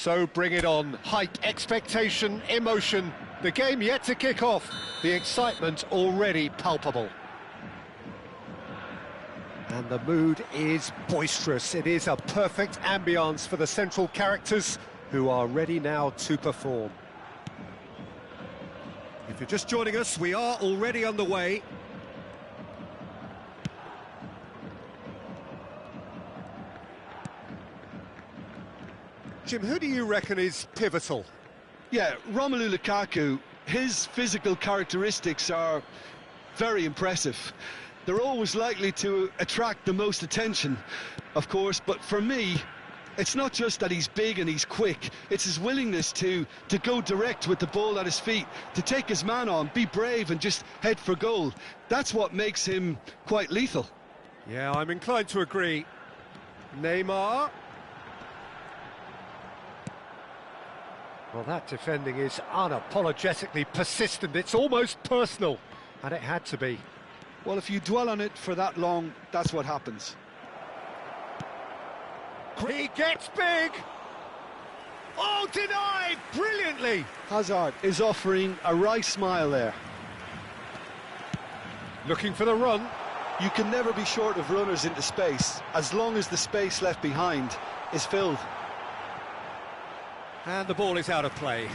So bring it on. Hype, expectation, emotion. The game yet to kick off. The excitement already palpable. And the mood is boisterous. It is a perfect ambience for the central characters who are ready now to perform. If you're just joining us, we are already underway. Jim, who do you reckon is pivotal? Yeah, Romelu Lukaku, his physical characteristics are very impressive. They're always likely to attract the most attention, of course, but for me, it's not just that he's big and he's quick, it's his willingness to go direct with the ball at his feet, to take his man on, be brave and just head for goal. That's what makes him quite lethal. Yeah, I'm inclined to agree. Neymar. Well, that defending is unapologetically persistent. It's almost personal, and it had to be. Well, if you dwell on it for that long, that's what happens. He gets big! Oh, denied! Brilliantly! Hazard is offering a wry smile there. Looking for the run. You can never be short of runners into space, as long as the space left behind is filled. And the ball is out of play.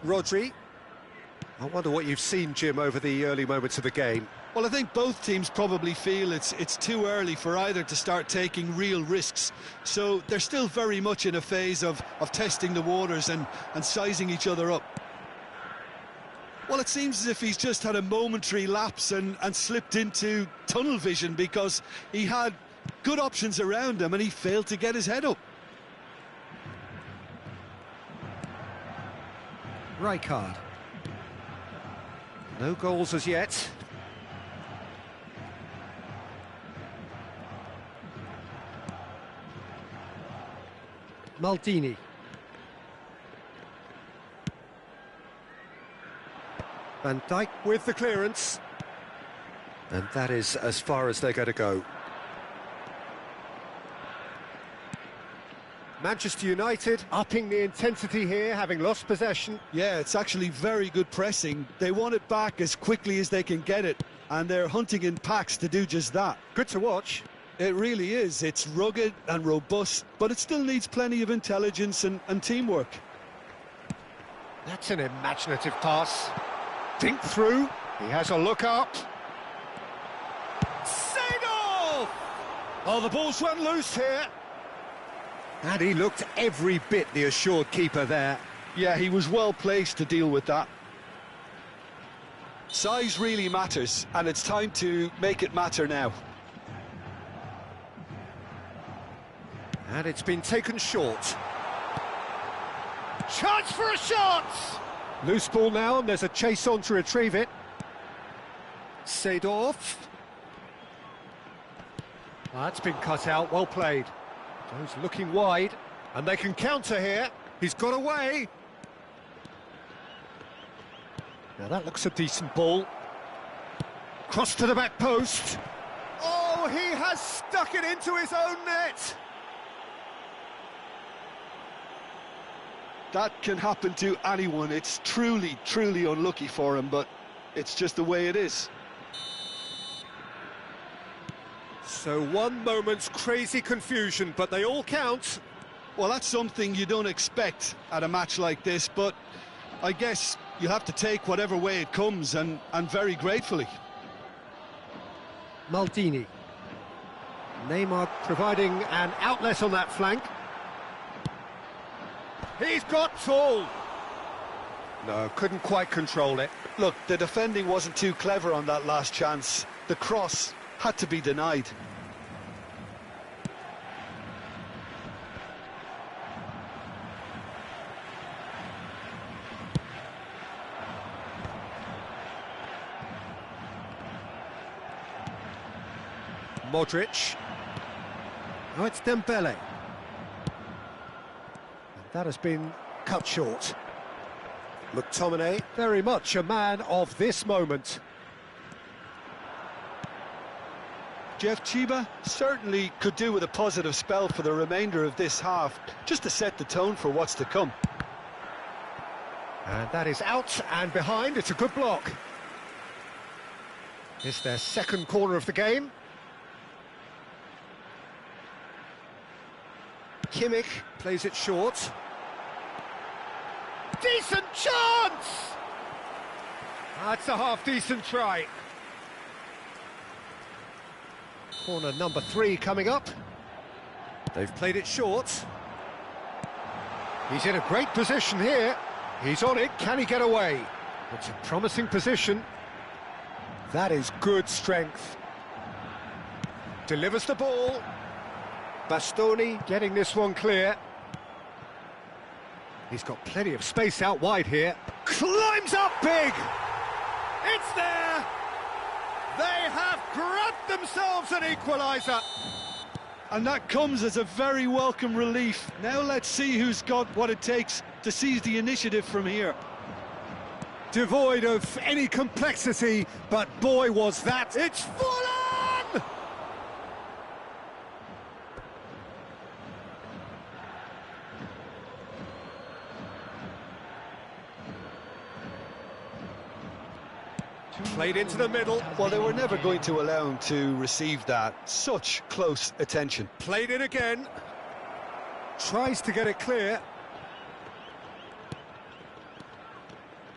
Rodri. I wonder what you've seen, Jim, over the early moments of the game. Well, I think both teams probably feel it's too early for either to start taking real risks. So they're still very much in a phase of testing the waters and sizing each other up. Well, it seems as if he's just had a momentary lapse and slipped into tunnel vision because he had good options around him and he failed to get his head up. Rijkaard. No goals as yet. Maldini. Van Dijk with the clearance. And that is as far as they're going to go. Manchester United upping the intensity here, having lost possession. Yeah, it's actually very good pressing. They want it back as quickly as they can get it, and they're hunting in packs to do just that. Good to watch. It really is. It's rugged and robust, but it still needs plenty of intelligence and teamwork. That's an imaginative pass. Think through. He has a look up. Seedorf! Oh, the ball's run loose here. And he looked every bit the assured keeper there. Yeah, he was well placed to deal with that. Size really matters, and it's time to make it matter now. And it's been taken short. Chance for a shot! Loose ball now, and there's a chase on to retrieve it. Seedorf. That's been cut out, well played. Those looking wide, and they can counter here. He's got away. Now that looks a decent ball. Cross to the back post. Oh, he has stuck it into his own net. That can happen to anyone. It's truly, truly unlucky for him, but it's just the way it is. So one moment's crazy confusion, but they all count. Well, that's something you don't expect at a match like this, but I guess you have to take whatever way it comes, and very gratefully. Maldini. Neymar providing an outlet on that flank. He's got full. No, couldn't quite control it. Look, the defending wasn't too clever on that last chance. The cross had to be denied. Modric. Oh, it's Dembele. And that has been cut short. McTominay, very much a man of this moment. Jeff Chiba certainly could do with a positive spell for the remainder of this half, just to set the tone for what's to come. And that is out and behind. It's a good block. It's their second corner of the game. Kimmich plays it short. Decent chance! That's a half-decent try. Corner number 3 coming up. They've played it short. He's in a great position here. He's on it. Can he get away? It's a promising position. That is good strength. Delivers the ball. Bastoni getting this one clear. He's got plenty of space out wide here. Climbs up big! It's there! They have grabbed themselves an equaliser. And that comes as a very welcome relief. Now let's see who's got what it takes to seize the initiative from here. Devoid of any complexity, but boy was that. It's full on! Played into the middle. Well, they were never going to allow him to receive that. Such close attention. Played it again. Tries to get it clear.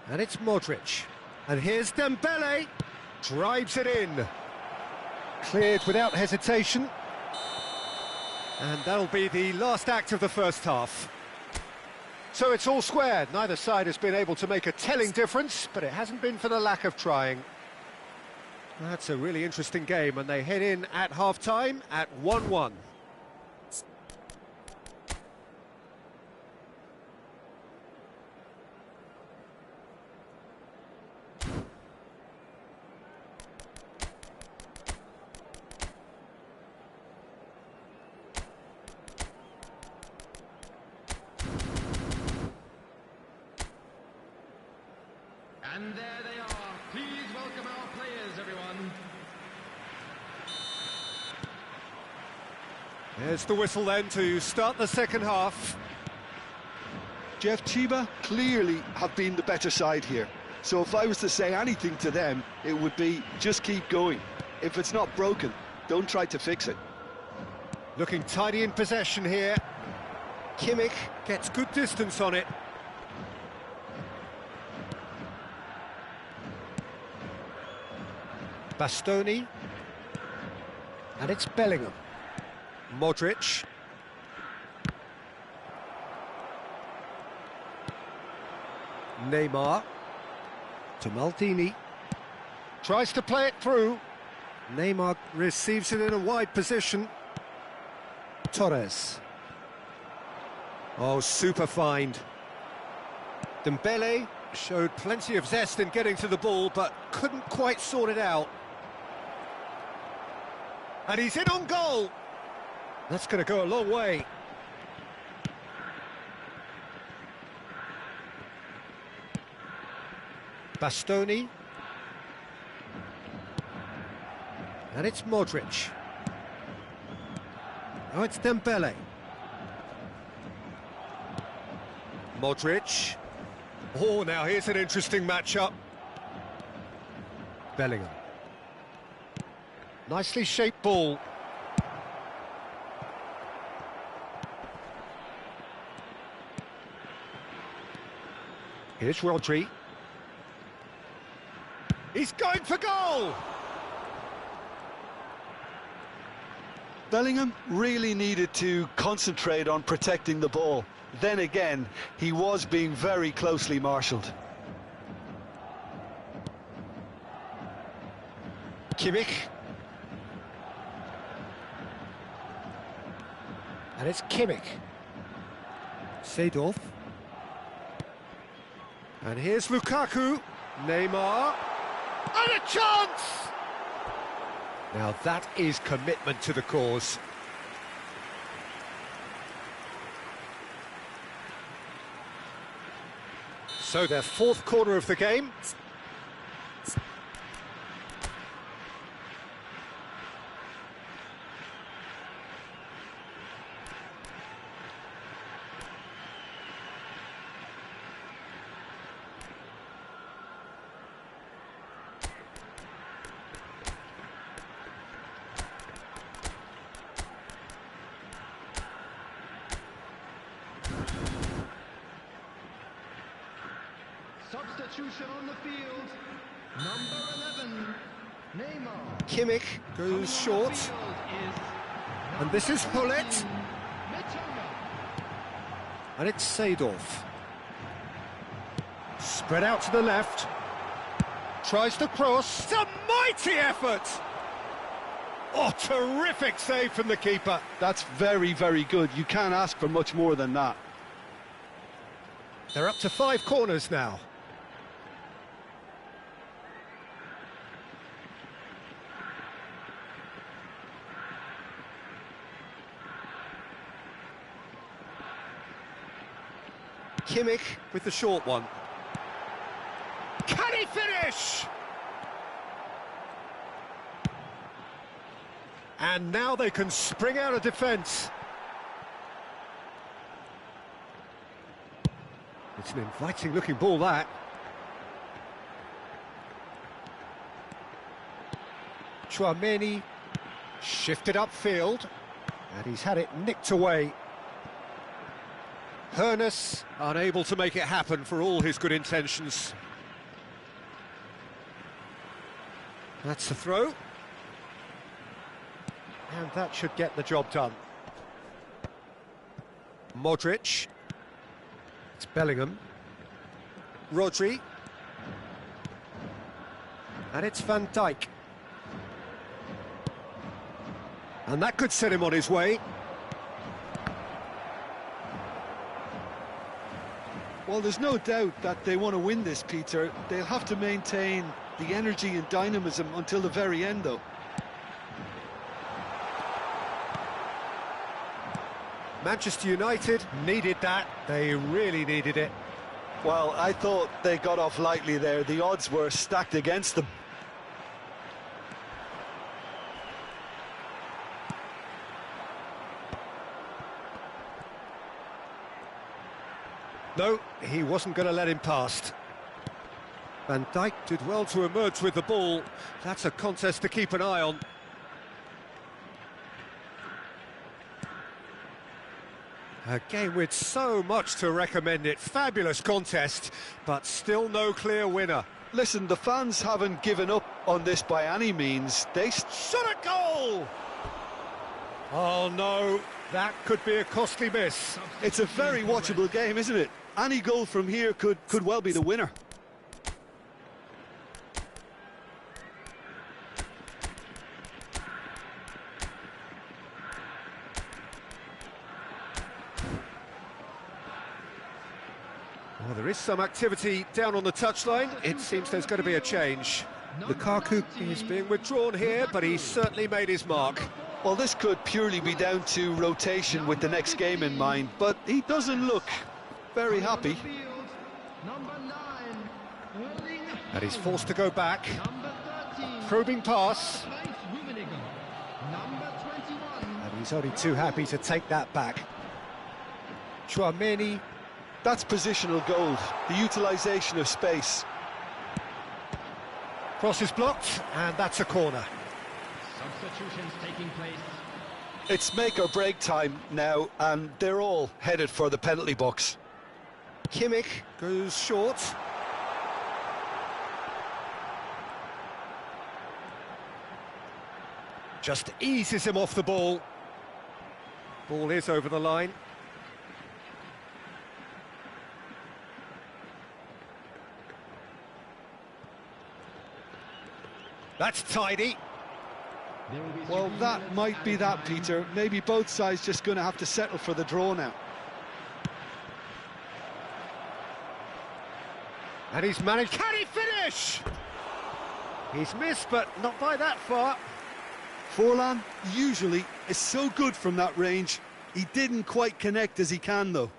And it's Modric. And here's Dembele. Drives it in. Cleared without hesitation. And that'll be the last act of the first half. So it's all square. Neither side has been able to make a telling difference, but it hasn't been for the lack of trying. That's a really interesting game, and they head in at half-time at 1-1. And there they are. Please welcome our players, everyone. There's the whistle then to start the second half. Jeff Chiba clearly have been the better side here. So if I was to say anything to them, it would be just keep going. If it's not broken, don't try to fix it. Looking tidy in possession here. Kimmich gets good distance on it. Bastoni. And it's Bellingham. Modric. Neymar. To Maldini. Tries to play it through. Neymar receives it in a wide position. Torres. Oh, super find. Dembele showed plenty of zest in getting to the ball, but couldn't quite sort it out. And he's in on goal. That's going to go a long way. Bastoni. And it's Modric. Oh, it's Dembele. Modric. Oh, now here's an interesting matchup. Bellingham. Nicely shaped ball. Here's Rodri. He's going for goal! Bellingham really needed to concentrate on protecting the ball. Then again, he was being very closely marshalled. Kimmich. And it's Kimmich. Seedorf. And here's Lukaku. Neymar. And a chance! Now that is commitment to the cause. So their fourth corner of the game. Substitution on the field. Number 11, Neymar. Kimmich goes short. And this is Hullet. And it's Seedorf. Spread out to the left. Tries to cross. It's a mighty effort! Oh, terrific save from the keeper. That's very, very good. You can't ask for much more than that. They're up to 5 corners now. Kimmich with the short one. Can he finish? And now they can spring out of defence. It's an inviting-looking ball, that. Tchouaméni shifted upfield, and he's had it nicked away. Hoeneß unable to make it happen for all his good intentions. That's the throw. And that should get the job done. Modric. It's Bellingham. Rodri. And it's Van Dijk. And that could set him on his way. Well, there's no doubt that they want to win this, Peter. They'll have to maintain the energy and dynamism until the very end, though. Manchester United needed that. They really needed it. Well, I thought they got off lightly there. The odds were stacked against them. No, he wasn't going to let him past. Van Dijk did well to emerge with the ball. That's a contest to keep an eye on. A game with so much to recommend it. Fabulous contest, but still no clear winner. Listen, the fans haven't given up on this by any means. They shot a goal! Oh no, that could be a costly miss. It's a very watchable game, isn't it? Any goal from here could well be the winner. Well, there is some activity down on the touchline. It seems there's going to be a change. Lukaku is being withdrawn here, but he's certainly made his mark. Well, this could purely be down to rotation with the next game in mind, but he doesn't look very happy. And he's forced to go back. Probing pass. And he's only too happy to take that back. Tchouaméni. That's positional gold, the utilisation of space. Cross is blocked, and that's a corner. Substitutions taking place. It's make or break time now, and they're all headed for the penalty box. Kimmich goes short. Just eases him off the ball. Ball is over the line. That's tidy. Well, that might be that, Peter. Maybe both sides just going to have to settle for the draw now. And he's managed. Can he finish? He's missed, but not by that far. Forlan usually is so good from that range. He didn't quite connect as he can, though.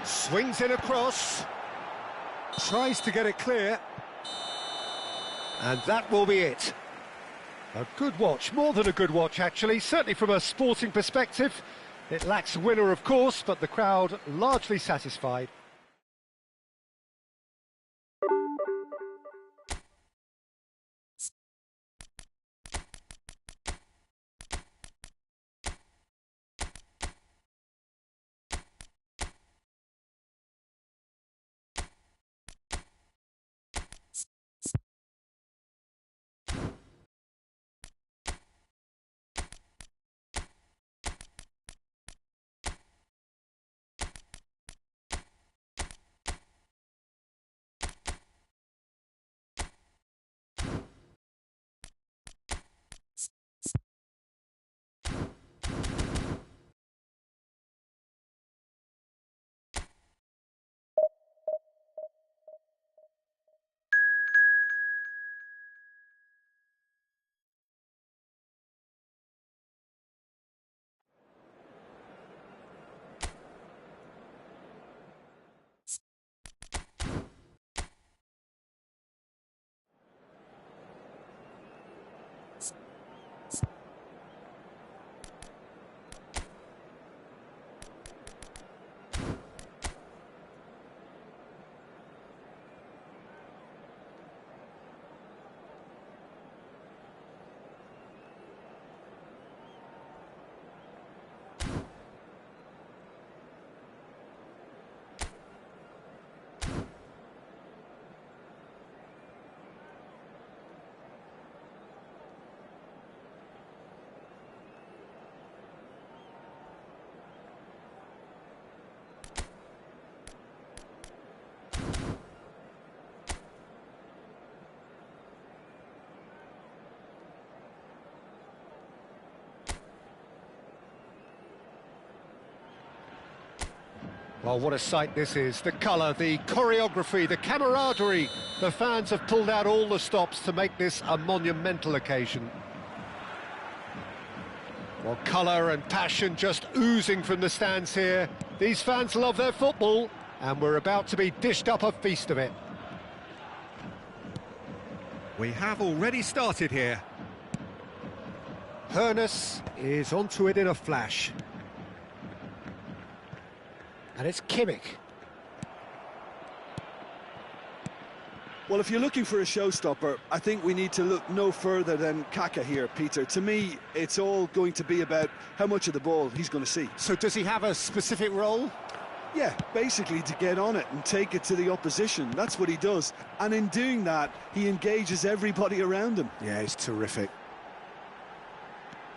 Swings in across, tries to get it clear, and that will be it. A good watch, more than a good watch actually, certainly from a sporting perspective. It lacks a winner of course, but the crowd largely satisfied. Well, what a sight this is. The colour, the choreography, the camaraderie. The fans have pulled out all the stops to make this a monumental occasion. Well, colour and passion just oozing from the stands here. These fans love their football, and we're about to be dished up a feast of it. We have already started here. Hoeneß is onto it in a flash. And it's Kimmich. Well, if you're looking for a showstopper, I think we need to look no further than Kaka here, Peter. To me, it's all going to be about how much of the ball he's going to see. So does he have a specific role? Yeah, basically to get on it and take it to the opposition. That's what he does. And in doing that, he engages everybody around him. Yeah, he's terrific.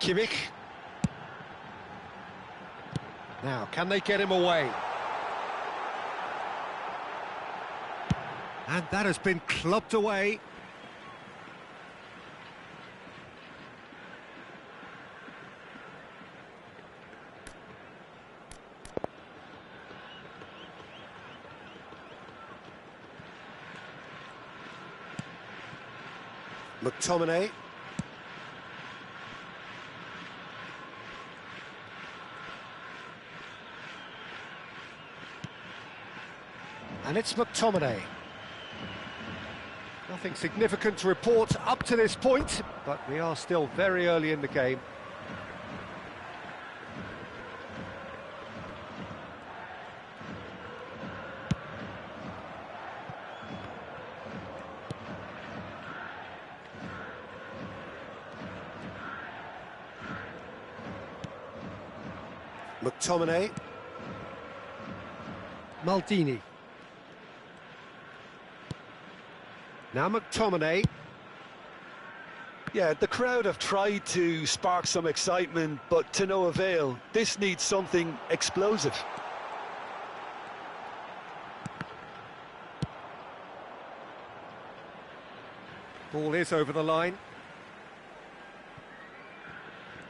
Kimmich. Now, can they get him away? And that has been clubbed away. McTominay. And it's McTominay. Nothing significant to report up to this point, but we are still very early in the game. McTominay. Maldini. Now McTominay. Yeah, the crowd have tried to spark some excitement, but to no avail. This needs something explosive. Ball is over the line.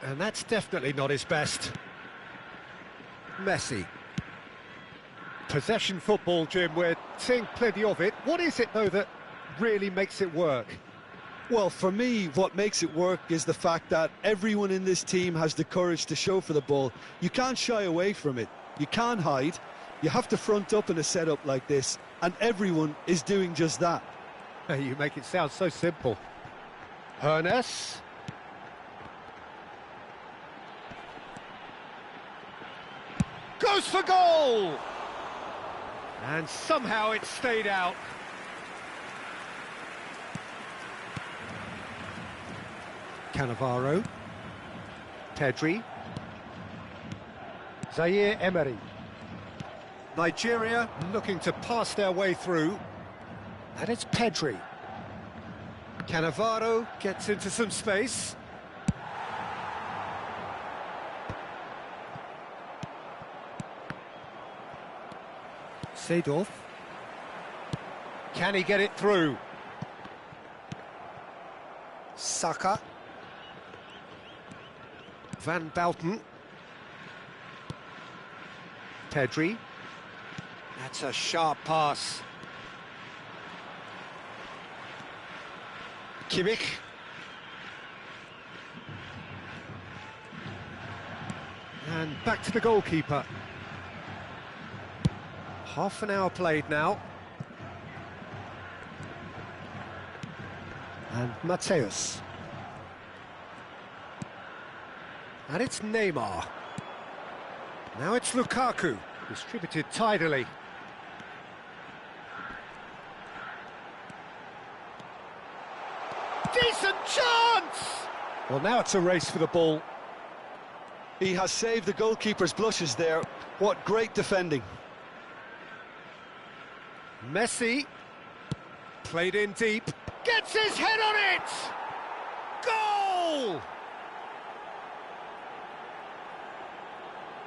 And that's definitely not his best. Messi. Possession football, Jim, we're seeing plenty of it. What is it, though, that really makes it work? Well, for me, what makes it work is the fact that everyone in this team has the courage to show for the ball. You can't shy away from it. You can't hide. You have to front up in a setup like this, and everyone is doing just that. You make it sound so simple. Hoeneß. Goes for goal! And somehow it stayed out. Cannavaro. Pedri. Zaire Emery. Nigeria looking to pass their way through. And it's Pedri. Cannavaro gets into some space. Seedorf. Can he get it through? Saka. Van Bauten. Pedri. That's a sharp pass. Kimmich. And back to the goalkeeper. Half an hour played now. And Mateus. And it's Neymar. Now it's Lukaku, distributed tidily. Decent chance! Well, now it's a race for the ball. He has saved the goalkeeper's blushes there. What great defending. Messi. Played in deep. Gets his head on it! Goal!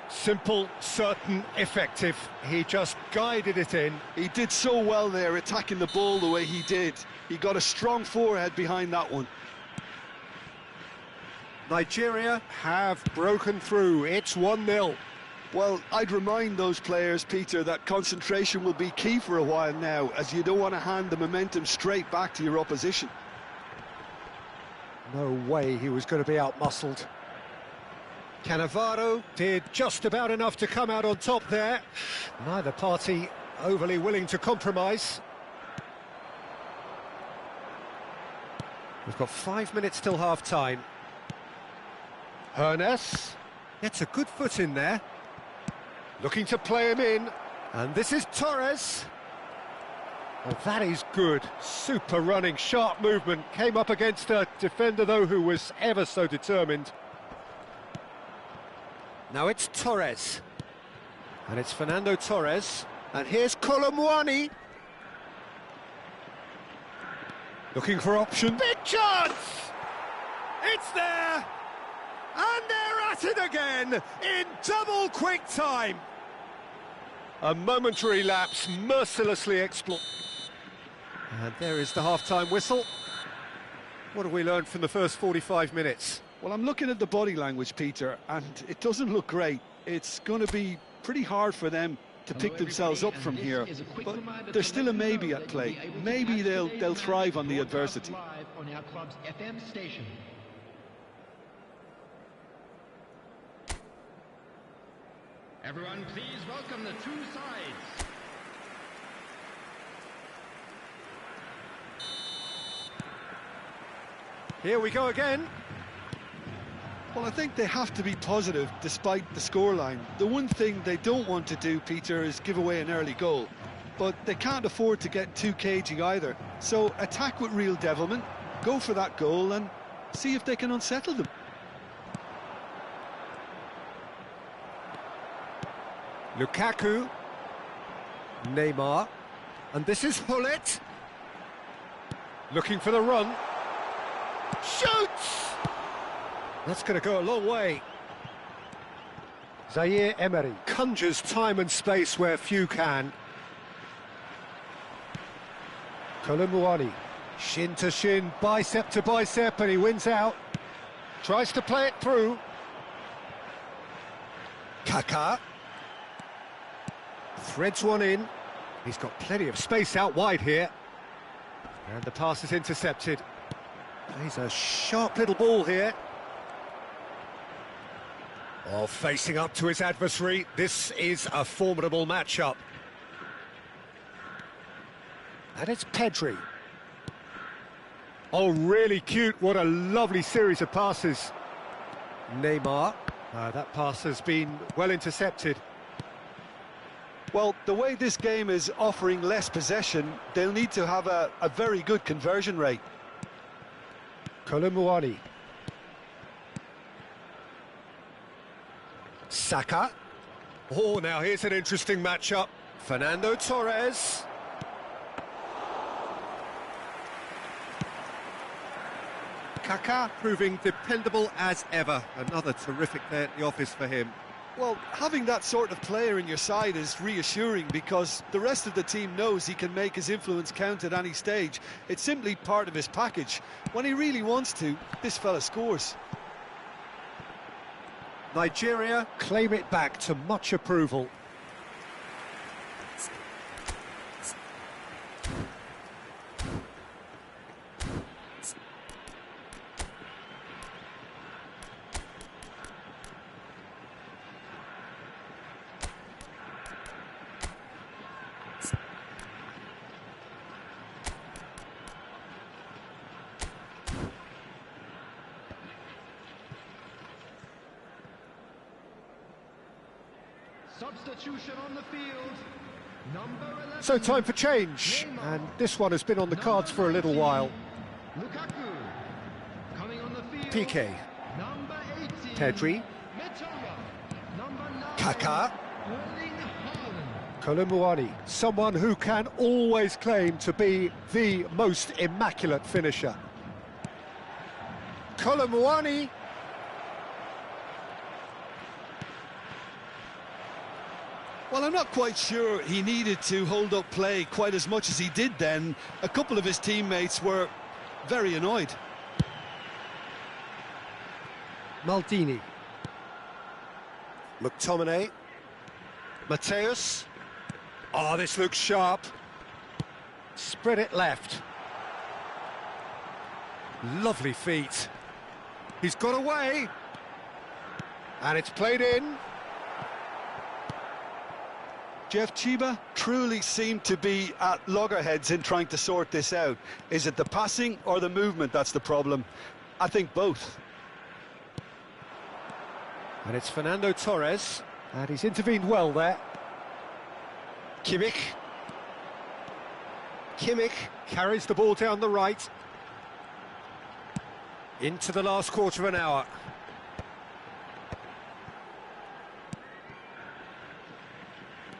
Simple, certain, effective. He just guided it in. He did so well there, attacking the ball the way he did. He got a strong forehead behind that one. Nigeria have broken through. It's 1-0. Well, I'd remind those players, Peter, that concentration will be key for a while now, as you don't want to hand the momentum straight back to your opposition. No way he was going to be out-muscled. Cannavaro did just about enough to come out on top there. Neither party overly willing to compromise. We've got 5 minutes till half-time. Hernes gets a good foot in there. Looking to play him in. And this is Torres. Oh, that is good. Super running, sharp movement. Came up against a defender, though, who was ever so determined. Now it's Torres. And it's Fernando Torres. And here's Colomwani. Looking for option. Big chance! It's there! And they're at it again in double quick time. A momentary lapse mercilessly exploited. And there is the half-time whistle. What have we learned from the first 45 minutes? Well, I'm looking at the body language, Peter, and it doesn't look great. It's going to be pretty hard for them to pick themselves up from here, but there's still a maybe at play. Maybe they'll thrive on the adversity. On our club's FM station. Everyone, please welcome the two sides. Here we go again. Well, I think they have to be positive despite the scoreline. The one thing they don't want to do, Peter, is give away an early goal. But they can't afford to get too cagey either. So attack with real devilment, go for that goal and see if they can unsettle them. Lukaku. Neymar. And this is Hullet. Looking for the run. Shoots! That's going to go a long way. Zaire Emery conjures time and space where few can. Colomwani, shin to shin, bicep to bicep, and he wins out. Tries to play it through. Kaká. Threads one in. He's got plenty of space out wide here. And the pass is intercepted. He's a sharp little ball here. Oh, facing up to his adversary. This is a formidable matchup. And it's Pedri. Oh, really cute. What a lovely series of passes. Neymar. That pass has been well intercepted. Well, the way this game is offering less possession, they'll need to have a very good conversion rate. Colomwani. Saka. Oh, now here's an interesting matchup. Fernando Torres. Kaká proving dependable as ever. Another terrific day at the office for him. Well, having that sort of player in your side is reassuring because the rest of the team knows he can make his influence count at any stage. It's simply part of his package. When he really wants to, this fella scores. Nigeria claim it back to much approval. Substitution on the field. Number 11. So time for change, and this one has been on the cards for a little while. Lukaku. Coming on the field. Piqué. Number 18. Pedri. Mitoma. Number 9. Kaká. Erling Haaland. Colomwani, someone who can always claim to be the most immaculate finisher. Colomwani. Well, I'm not quite sure he needed to hold up play quite as much as he did then. A couple of his teammates were very annoyed. Maldini. McTominay. Mateus. Oh, this looks sharp. Spread it left. Lovely feet. He's got away. And it's played in. Jeff Chiba truly seemed to be at loggerheads in trying to sort this out. Is it the passing or the movement that's the problem? I think both. And it's Fernando Torres, and he's intervened well there. Kimmich. Kimmich carries the ball down the right. Into the last quarter of an hour.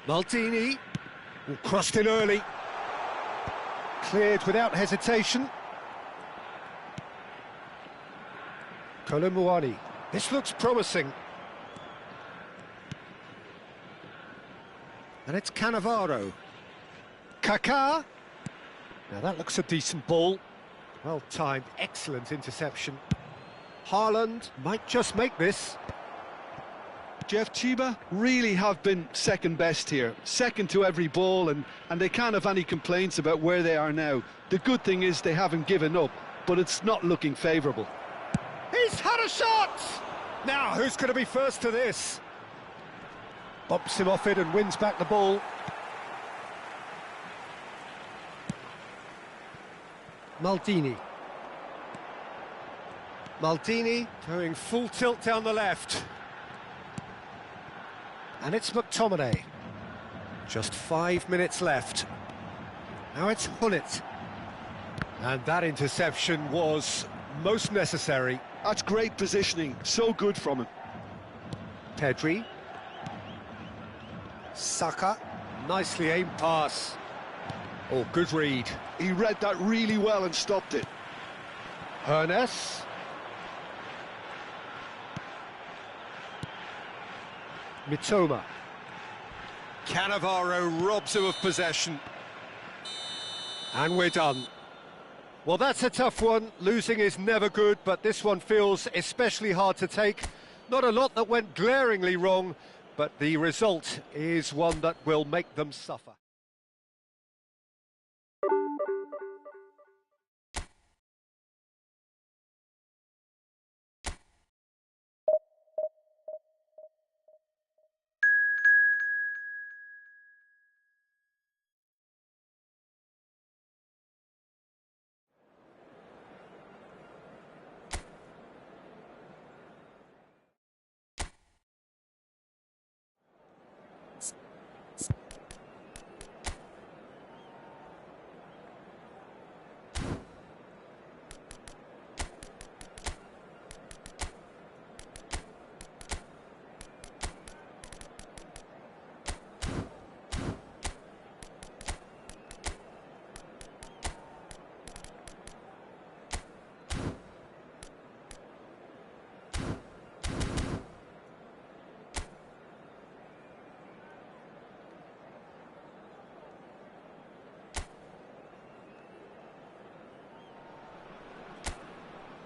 Maldini, crossed in early. Cleared without hesitation. Kolomuani. This looks promising. And it's Cannavaro. Kaká. Now that looks a decent ball. Well timed, excellent interception. Haaland might just make this. Jeff Chiba really have been second best here, second to every ball, and they can't have any complaints about where they are now. The good thing is they haven't given up, but it's not looking favourable. He's had a shot! Now, who's going to be first to this? Bumps him off it and wins back the ball. Maldini. Maldini going full tilt down the left. And it's McTominay. Just 5 minutes left. Now it's Hullet. And that interception was most necessary. That's great positioning, so good from him. Pedri. Saka. Nicely aimed pass. Oh, good read. He read that really well and stopped it. Hernes. Mitoma. Cannavaro robs him of possession. And we're done. Well, that's a tough one. Losing is never good, but this one feels especially hard to take. Not a lot that went glaringly wrong, but the result is one that will make them suffer.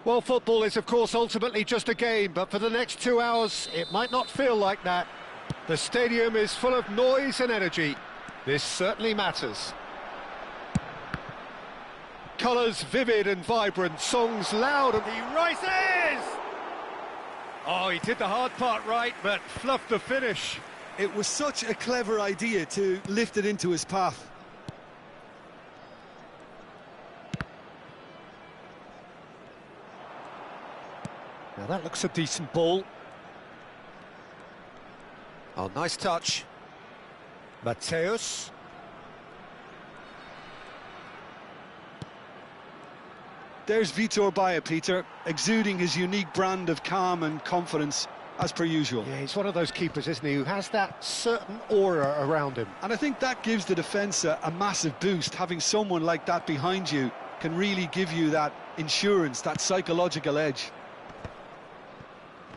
Well, football is, of course, ultimately just a game, but for the next 2 hours, it might not feel like that. The stadium is full of noise and energy. This certainly matters. Colours vivid and vibrant, songs loud, and he rises! Oh, he did the hard part right, but fluffed the finish. It was such a clever idea to lift it into his path. Now that looks a decent ball. Oh, nice touch. Mateus. There's Vitor Baia, Peter, exuding his unique brand of calm and confidence, as per usual. Yeah, he's one of those keepers, isn't he, who has that certain aura around him. And I think that gives the defence a massive boost. Having someone like that behind you can really give you that insurance, that psychological edge.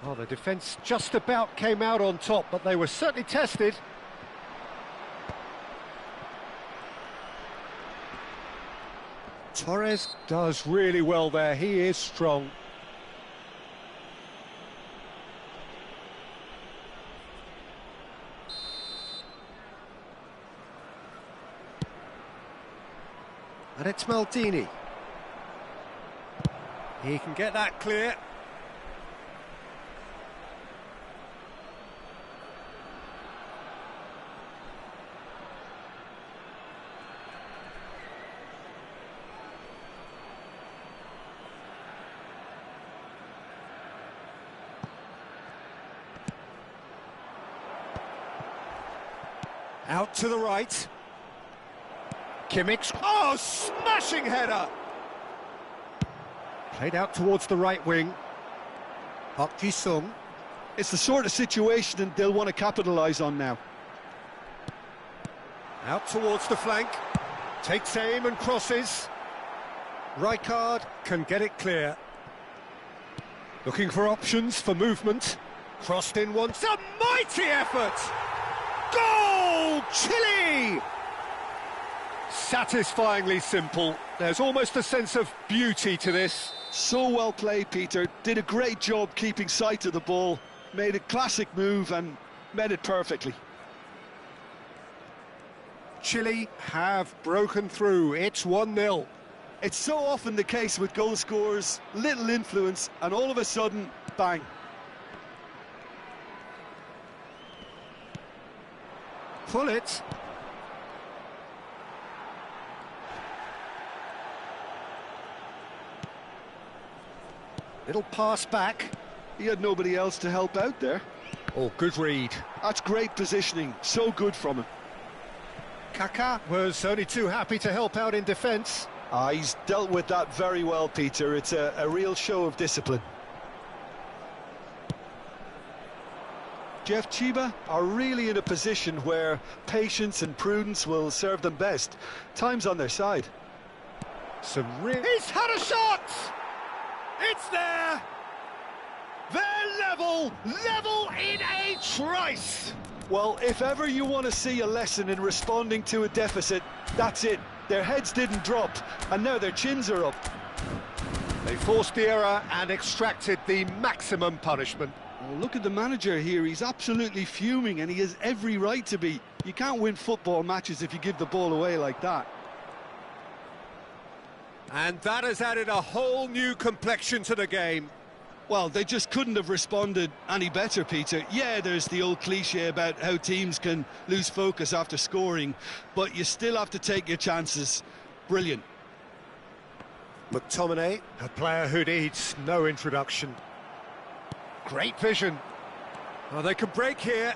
Oh, the defence just about came out on top, but they were certainly tested. Torres does really well there, he is strong. And it's Maldini. He can get that clear. Out to the right. Kimmich. Oh, smashing header! Played out towards the right wing. Park Ji-sung. It's the sort of situation they'll want to capitalise on now. Out towards the flank. Takes aim and crosses. Rijkaard can get it clear. Looking for options for movement. Crossed in once. A mighty effort! Goal! Chile! Satisfyingly simple. There's almost a sense of beauty to this. So well played, Peter. Did a great job keeping sight of the ball. Made a classic move and met it perfectly. Chile have broken through. It's 1-0. It's so often the case with goal scorers. Little influence and all of a sudden, bang. Pull it. Little pass back. He had nobody else to help out there. Oh, good read. That's great positioning. So good from him. Kaká was only too happy to help out in defence. He's dealt with that very well, Peter. It's a real show of discipline. Jeff Chiba are really in a position where patience and prudence will serve them best. Time's on their side. He's had a shot! It's there! They're level in a trice! Well, if ever you want to see a lesson in responding to a deficit, that's it. Their heads didn't drop, and now their chins are up. They forced the error and extracted the maximum punishment. Oh, look at the manager here. He's absolutely fuming, and he has every right to be. You can't win football matches if you give the ball away like that. And that has added a whole new complexion to the game. Well, they just couldn't have responded any better, Peter. Yeah, there's the old cliche about how teams can lose focus after scoring, but you still have to take your chances. Brilliant. McTominay, a player who needs no introduction. Great vision. Oh, they can break here.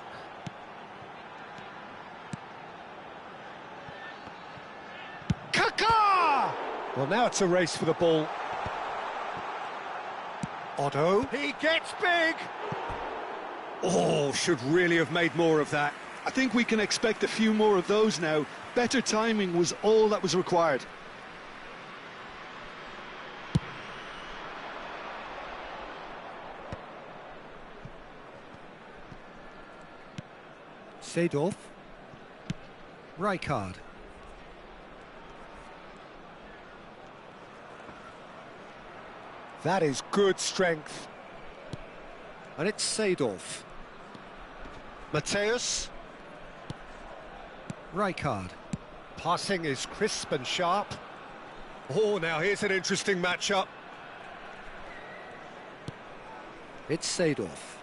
Kaká! Well, now it's a race for the ball. Otto. He gets big! Oh, should really have made more of that. I think we can expect a few more of those now. Better timing was all that was required. Seedorf. Rijkaard. That is good strength. And it's Seedorf. Matthäus. Rijkaard. Passing is crisp and sharp. Oh, now here's an interesting matchup. It's Seedorf.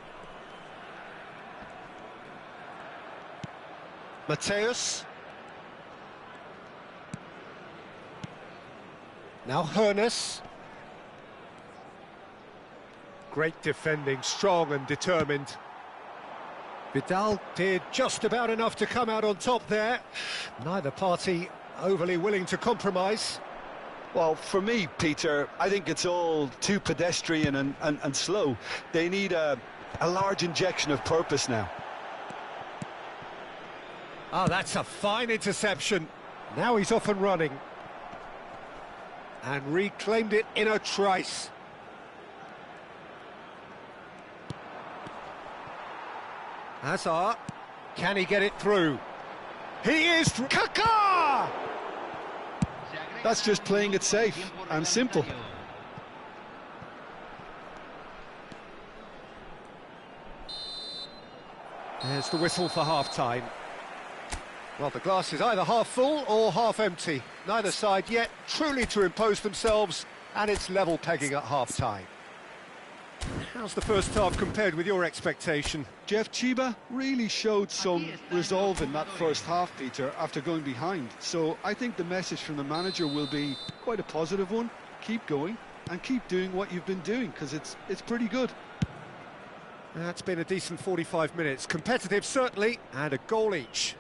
Matthäus. Now Hoeneß. Great defending, strong and determined. Vidal did just about enough to come out on top there. Neither party overly willing to compromise. Well, for me, Peter, I think it's all too pedestrian and slow. They need a large injection of purpose now. Oh, that's a fine interception. Now he's off and running. And reclaimed it in a trice. Hazard, can he get it through? He is through. Kaká! That's just playing it safe and simple. There's the whistle for half-time. Well, the glass is either half full or half empty. Neither side yet truly to impose themselves, and it's level pegging at half-time. How's the first half compared with your expectation? Jeff Chiba really showed some resolve in that first half, Peter, after going behind. So I think the message from the manager will be quite a positive one. Keep going and keep doing what you've been doing, because it's pretty good. That's been a decent 45 minutes. Competitive, certainly, and a goal each.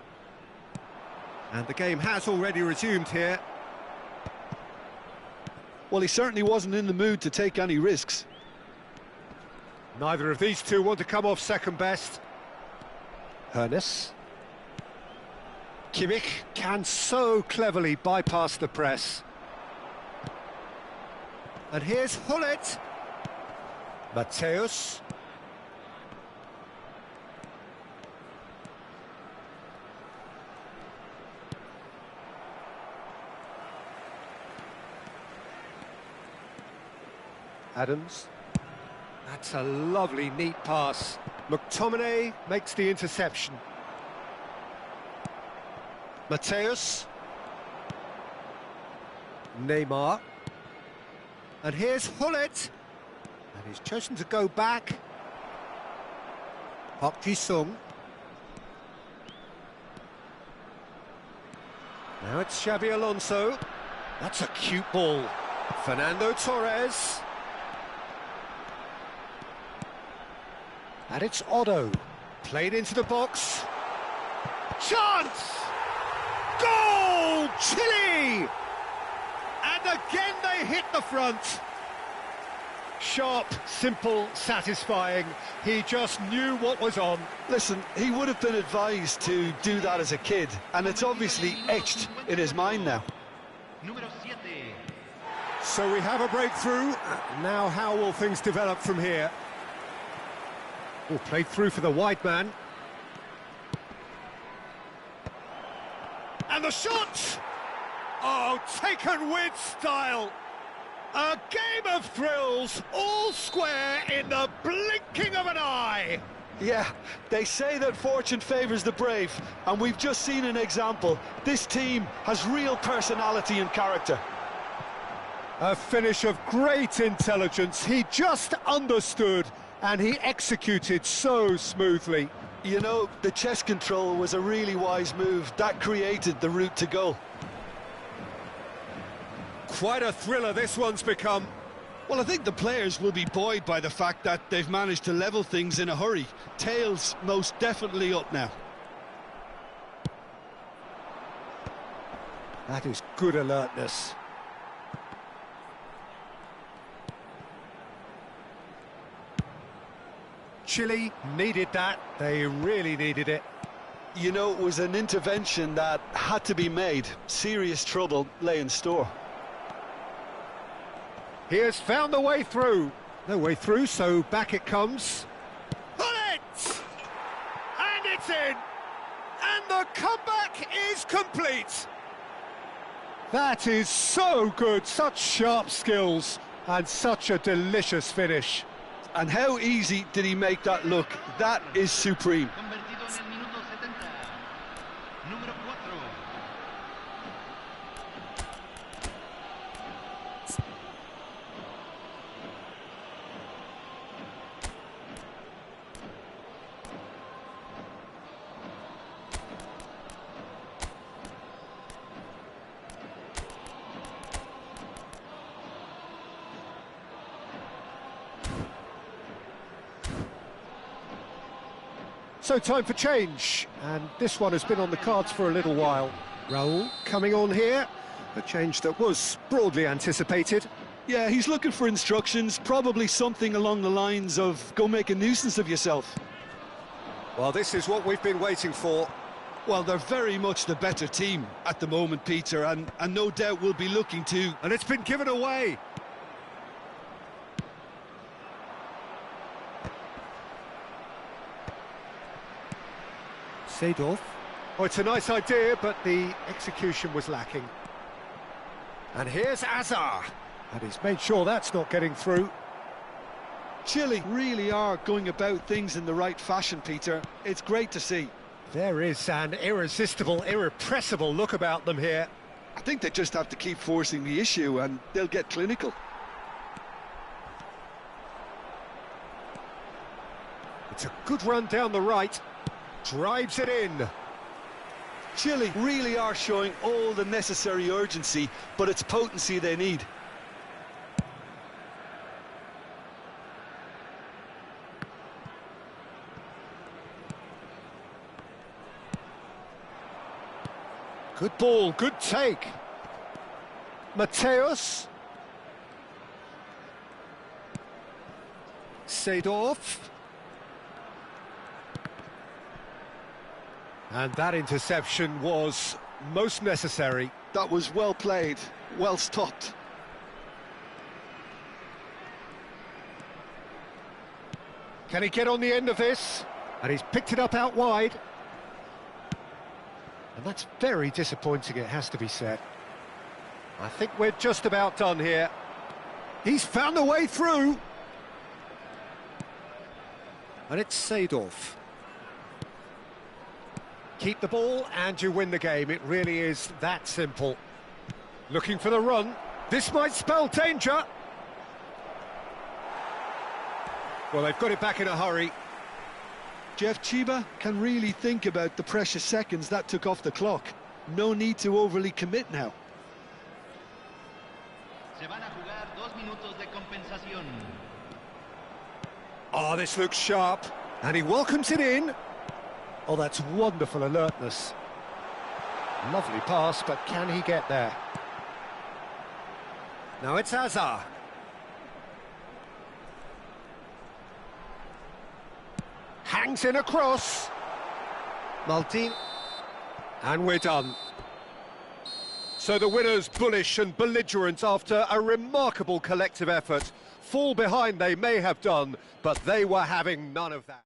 And the game has already resumed here. Well, he certainly wasn't in the mood to take any risks. Neither of these two want to come off second best. Hernes. Kimmich can so cleverly bypass the press. And here's Hullet. Matthäus. Adams. That's a lovely, neat pass. McTominay makes the interception. Matthäus. Neymar. And here's Hullet. And he's chosen to go back. Park Ji-sung. Now it's Xabi Alonso. That's a cute ball. Fernando Torres. And it's Otto, played into the box. Chance! Goal! Chile! And again they hit the front. Sharp, simple, satisfying. He just knew what was on. Listen, he would have been advised to do that as a kid, and it's obviously etched in his mind now. So we have a breakthrough. Now how will things develop from here? Oh, played through for the wide man. And the shot! Oh, taken with style. A game of thrills, all square in the blinking of an eye. Yeah, they say that fortune favours the brave, and we've just seen an example. This team has real personality and character. A finish of great intelligence. He just understood, and he executed so smoothly. You know, the chest control was a really wise move. That created the route to goal. Quite a thriller this one's become. Well, I think the players will be buoyed by the fact that they've managed to level things in a hurry. Tails most definitely up now. That is good alertness. Chile needed that. They really needed it. You know, it was an intervention that had to be made. Serious trouble lay in store. He has found the way through. No way through, so back it comes. Hullet! And it's in! And the comeback is complete! That is so good, such sharp skills, and such a delicious finish. And how easy did he make that look? That is supreme. So time for change, and this one has been on the cards for a little while. Raul coming on here, a change that was broadly anticipated. Yeah, he's looking for instructions, probably something along the lines of go make a nuisance of yourself. Well, this is what we've been waiting for. Well, they're very much the better team at the moment, Peter, and no doubt will be looking to... And it's been given away. Seedorf. Oh, it's a nice idea, but the execution was lacking. And here's Azar. And he's made sure that's not getting through. Chile really are going about things in the right fashion, Peter. It's great to see. There is an irresistible, irrepressible look about them here. I think they just have to keep forcing the issue and they'll get clinical. It's a good run down the right. Drives it in. Chile really are showing all the necessary urgency, but it's potency they need. Good ball, good take. Mateus. Seedorf. And that interception was most necessary. That was well played, well stopped. Can he get on the end of this? And he's picked it up out wide. And that's very disappointing, it has to be said. I think we're just about done here. He's found a way through. And it's Seedorf. Keep the ball and you win the game. It really is that simple. Looking for the run. This might spell danger. Well, they've got it back in a hurry. Jeff Chiba can really think about the precious seconds that took off the clock. No need to overly commit now. Se van a jugar 2 minutos de compensación. Oh, this looks sharp. And he welcomes it in. Oh, that's wonderful alertness. Lovely pass, but can he get there? Now it's Hazard. Hangs in across. Maltin. And we're done. So the winners, bullish and belligerent after a remarkable collective effort. Fall behind they may have done, but they were having none of that.